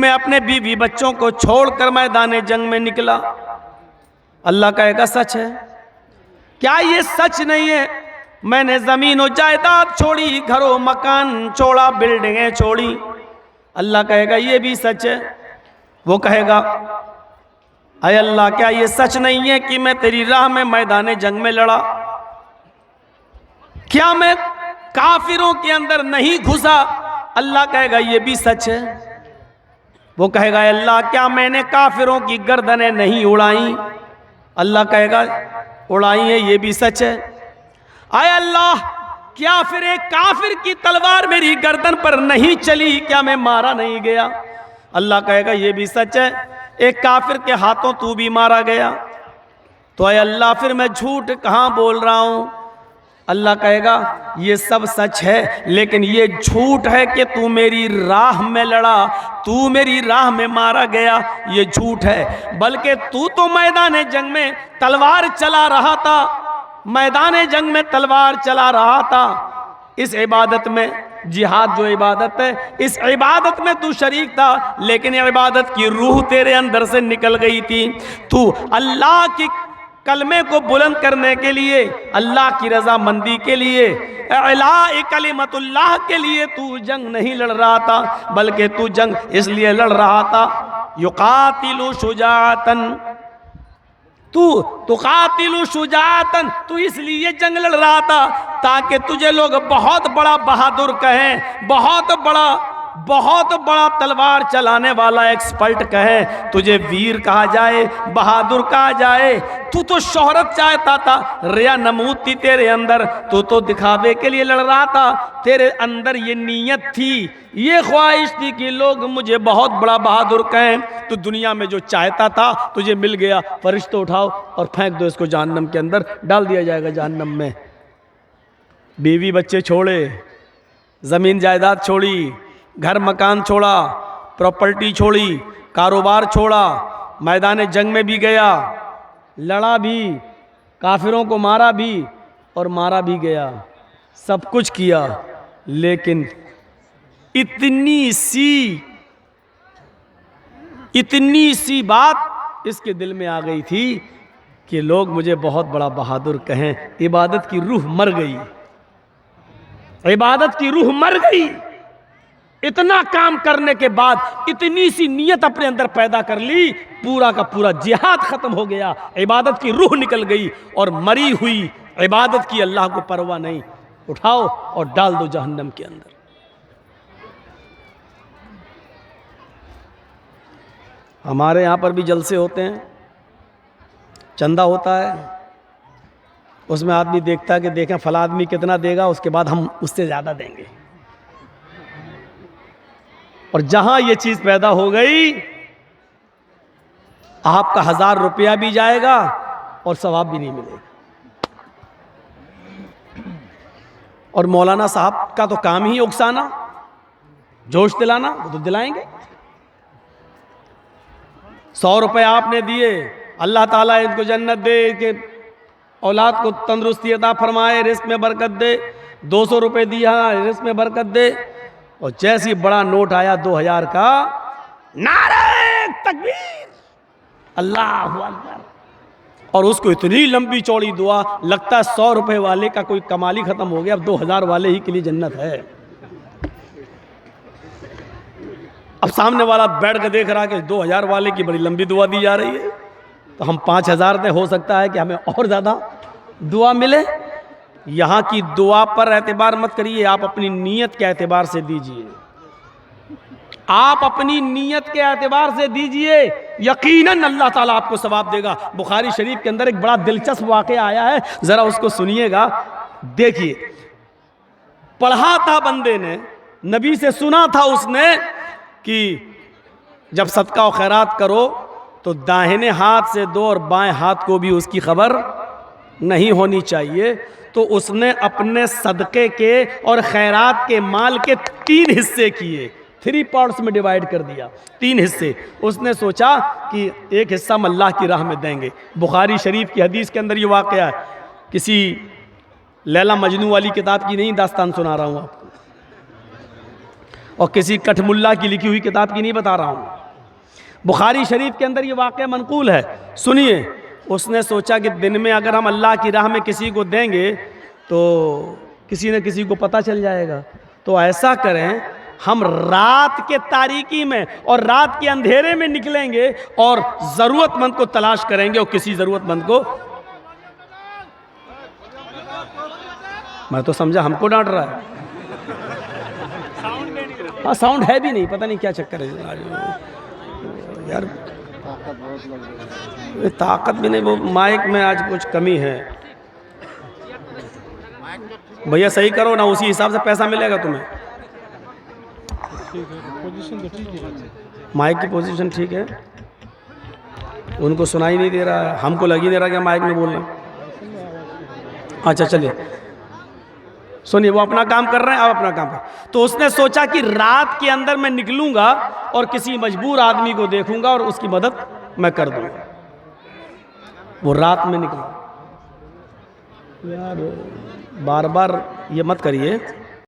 मैं अपने बीवी बच्चों को छोड़कर मैदान जंग में निकला। अल्लाह कहेगा सच है क्या? ये सच नहीं है? मैंने जमीन और जायदाद छोड़ी, घरों मकान छोड़ा, बिल्डिंगें छोड़ी। अल्लाह कहेगा ये भी सच है। वो कहेगा अय अल्लाह, क्या ये सच नहीं है कि मैं तेरी राह में मैदान जंग में लड़ा? क्या मैं काफिरों के अंदर नहीं घुसा? अल्लाह कहेगा ये भी सच है। वो कहेगा अल्लाह, क्या मैंने काफिरों की गर्दनें नहीं उड़ाई? अल्लाह कहेगा उड़ाई है, ये भी सच है। आय अल्लाह, क्या फिर एक काफिर की तलवार मेरी गर्दन पर नहीं चली? क्या मैं मारा नहीं गया? अल्लाह कहेगा ये भी सच है। एक काफिर के हाथों तू भी मारा गया। तो आय अल्लाह, फिर मैं झूठ कहां बोल रहा हूं? अल्लाह कहेगा ये सब सच है, लेकिन ये झूठ है कि तू मेरी राह में लड़ा, तू मेरी राह में मारा गया, ये झूठ है। बल्कि तू तो मैदान जंग में तलवार चला रहा था, मैदान जंग में तलवार चला रहा था। इस इबादत में, जिहाद जो इबादत है, इस इबादत में तू शरीक था, लेकिन ये इबादत की रूह तेरे अंदर से निकल गई थी। तू अल्लाह की कलमे को बुलंद करने के लिए, अल्लाह की रजामंदी के लिए, इलाए कलिमतुल्लाह के लिए तू जंग नहीं लड़ रहा था, बल्कि तू जंग इसलिए लड़ रहा था युकातिलु शुजाअतन, तू तुकातिलु शुजाअतन, तू इसलिए जंग लड़ रहा था ताकि तुझे लोग बहुत बड़ा बहादुर कहें, बहुत बड़ा तलवार चलाने वाला एक्सपर्ट कहे, तुझे वीर कहा जाए, बहादुर कहा जाए। तू तो शोहरत चाहता था, रिया नमूद थी तेरे अंदर, तू तो दिखावे के लिए लड़ रहा था। तेरे अंदर ये नीयत थी, ये ख्वाहिश थी कि लोग मुझे बहुत बड़ा बहादुर कहें। तो दुनिया में जो चाहता था तुझे मिल गया। फरिश्तों उठाओ और फेंक दो इसको जहन्नम के अंदर, डाल दिया जाएगा जहन्नम में। बीवी बच्चे छोड़े, जमीन जायदाद छोड़ी, घर मकान छोड़ा, प्रॉपर्टी छोड़ी, कारोबार छोड़ा, मैदान जंग में भी गया, लड़ा भी, काफिरों को मारा भी और मारा भी गया, सब कुछ किया। लेकिन इतनी सी बात इसके दिल में आ गई थी कि लोग मुझे बहुत बड़ा बहादुर कहें। इबादत की रूह मर गई, इबादत की रूह मर गई। इतना काम करने के बाद इतनी सी नियत अपने अंदर पैदा कर ली, पूरा का पूरा जिहाद खत्म हो गया, इबादत की रूह निकल गई और मरी हुई इबादत की अल्लाह को परवाह नहीं। उठाओ और डाल दो जहन्नम के अंदर। हमारे यहां पर भी जलसे होते हैं, चंदा होता है, उसमें आदमी देखता है कि देखें फला आदमी कितना देगा, उसके बाद हम उससे ज्यादा देंगे। और जहां ये चीज पैदा हो गई, आपका 1000 रुपया भी जाएगा और सवाब भी नहीं मिलेगा। और मौलाना साहब का तो काम ही उकसाना, जोश दिलाना, वो तो दिलाएंगे। 100 रुपए आपने दिए, अल्लाह ताला इनको जन्नत दे, इनके औलाद को तंदुरुस्ती अता फरमाए, रिस्क में बरकत दे। 200 रुपए दिया, रिस्क में बरकत दे। और जैसी बड़ा नोट आया 2000 का, नारे तकबीर, अल्लाहु अकबर, और उसको इतनी लंबी चौड़ी दुआ, लगता है 100 रुपए वाले का कोई कमाल ही खत्म हो गया, अब 2000 वाले ही के लिए जन्नत है। अब सामने वाला बैठ के देख रहा कि 2000 वाले की बड़ी लंबी दुआ दी जा रही है, तो हम 5000 दे, हो सकता है कि हमें और ज्यादा दुआ मिले। यहां की दुआ पर एतबार मत करिए, आप अपनी नीयत के एतबार से दीजिए, आप अपनी नीयत के एतबार से दीजिए, यकीनन अल्लाह ताला आपको सवाब देगा। बुखारी शरीफ के अंदर एक बड़ा दिलचस्प वाक़या आया है, जरा उसको सुनिएगा। देखिए, पढ़ा था बंदे ने, नबी से सुना था उसने कि जब सदका और खैरात करो तो दाहिने हाथ से दो और बाएं हाथ को भी उसकी खबर नहीं होनी चाहिए। तो उसने अपने सदके के और खैरात के माल के 3 हिस्से किए, 3 पार्ट्स में डिवाइड कर दिया, 3 हिस्से। उसने सोचा कि एक हिस्सा हम अल्लाह की राह में देंगे। बुखारी शरीफ की हदीस के अंदर ये वाक़या है, किसी लैला मजनू वाली किताब की नहीं दास्तान सुना रहा हूँ आपको। और किसी कठमुल्ला की लिखी हुई किताब की नहीं बता रहा हूँ। बुखारी शरीफ के अंदर ये वाक़या मनकूल है, सुनिए। उसने सोचा कि दिन में अगर हम अल्लाह की राह में किसी को देंगे तो किसी न किसी को पता चल जाएगा, तो ऐसा करें हम रात के तारीकी में और रात के अंधेरे में निकलेंगे और ज़रूरतमंद को तलाश करेंगे और किसी ज़रूरतमंद को। मैं तो समझा हमको डांट रहा है। हाँ साउंड है भी नहीं, पता नहीं क्या चक्कर है यार, ताकत भी नहीं, वो माइक में आज कुछ कमी है। भैया सही करो ना, उसी हिसाब से पैसा मिलेगा तुम्हें। माइक की पोजीशन ठीक है, उनको सुनाई नहीं दे रहा है, हमको लग ही नहीं रहा कि माइक में बोलना। अच्छा चलिए सुनिए, वो अपना काम कर रहे हैं, आप अपना काम कर। तो उसने सोचा कि रात के अंदर मैं निकलूंगा और किसी मजबूर आदमी को देखूंगा और उसकी मदद मैं कर दूंगा। वो रात में निकला। यार बार बार ये मत करिए।